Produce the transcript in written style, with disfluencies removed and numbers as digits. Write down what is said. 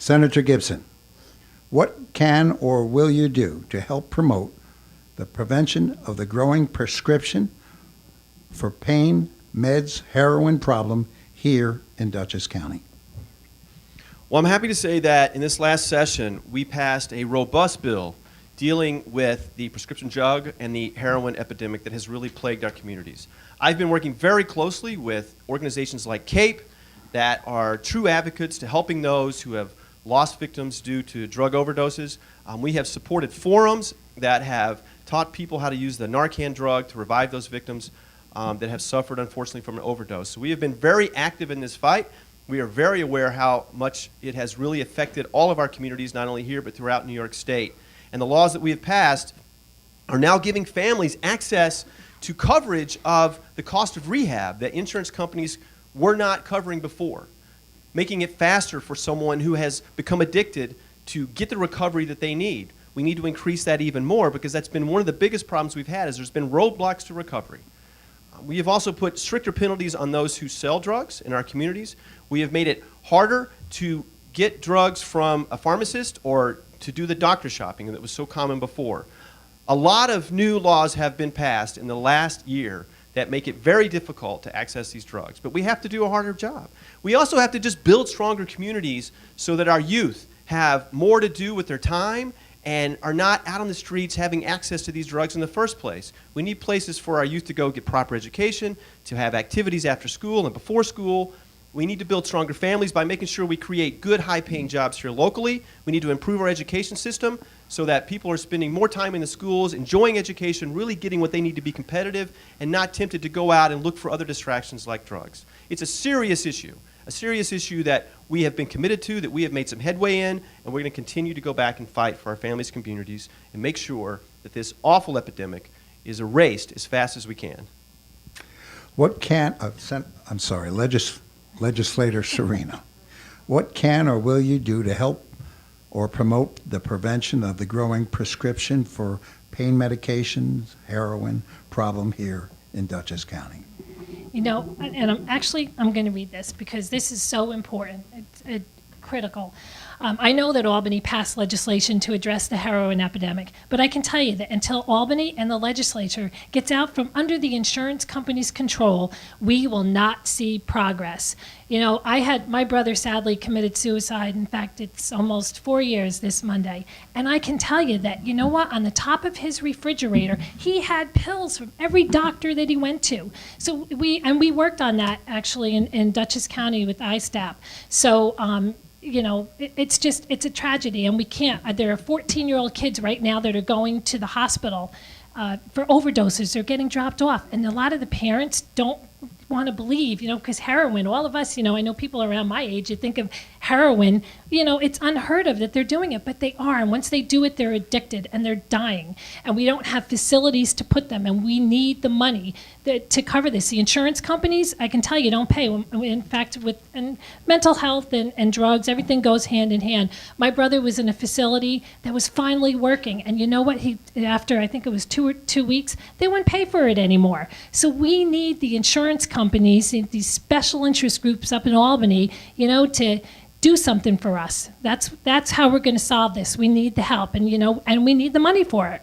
Senator Gibson, what can or will you do to help promote the prevention of the growing prescription for pain meds heroin problem here in Dutchess County? Well, I'm happy to say that in this last session, we passed a robust bill dealing with the prescription drug and the heroin epidemic that has really plagued our communities. I've been working very closely with organizations like CAPE that are true advocates to helping those who have lost victims due to drug overdoses. We have supported forums that have taught people how to use the Narcan drug to revive those victims that have suffered, unfortunately, from an overdose. So we have been very active in this fight. We are very aware how much it has really affected all of our communities, not only here, but throughout New York State. And the laws that we have passed are now giving families access to coverage of the cost of rehab that insurance companies were not covering before, making it faster for someone who has become addicted to get the recovery that they need. We need to increase that even more because that's been one of the biggest problems we've had is there's been roadblocks to recovery. We have also put stricter penalties on those who sell drugs in our communities. We have made it harder to get drugs from a pharmacist or to do the doctor shopping that was so common before. A lot of new laws have been passed in the last year that make it very difficult to access these drugs, but we have to do a harder job. We also have to just build stronger communities so that our youth have more to do with their time and are not out on the streets having access to these drugs in the first place. We need places for our youth to go get proper education, to have activities after school and before school. We need to build stronger families by making sure we create good, high-paying jobs here locally. We need to improve our education system so that people are spending more time in the schools, enjoying education, really getting what they need to be competitive, and not tempted to go out and look for other distractions like drugs. It's a serious issue that we have been committed to, that we have made some headway in, and we're going to continue to go back and fight for our families, communities, and make sure that this awful epidemic is erased as fast as we can. What can, Legislator Serino, what can or will you do to help or promote the prevention of the growing prescription for pain medications, heroin problem here in Dutchess County? You know, and I'm going to read this because this is so important. It's critical. I know that Albany passed legislation to address the heroin epidemic, but I can tell you that until Albany and the legislature gets out from under the insurance company's control, we will not see progress. You know, my brother sadly committed suicide. In fact, it's almost 4 years this Monday. And I can tell you that, you know what, on the top of his refrigerator, he had pills from every doctor that he went to. So we worked on that actually in Dutchess County with ISTAP. So, you know, it's a tragedy, and we can't. There are 14-year-old kids right now that are going to the hospital for overdoses. They're getting dropped off, and a lot of the parents don't want to believe, you know, because heroin, all of us, you know, I know people around my age, you think of heroin, you know, it's unheard of that they're doing it, but they are. And once they do it, they're addicted and they're dying. And we don't have facilities to put them, and we need the money to cover this. The insurance companies, I can tell you, don't pay. In fact, with mental health and drugs, everything goes hand in hand. My brother was in a facility that was finally working, and you know what? After I think it was two weeks, they wouldn't pay for it anymore. So we need the insurance companies, these special interest groups up in Albany, you know, to do something for us. That's how we're going to solve this. We need the help, and you know, and we need the money for it.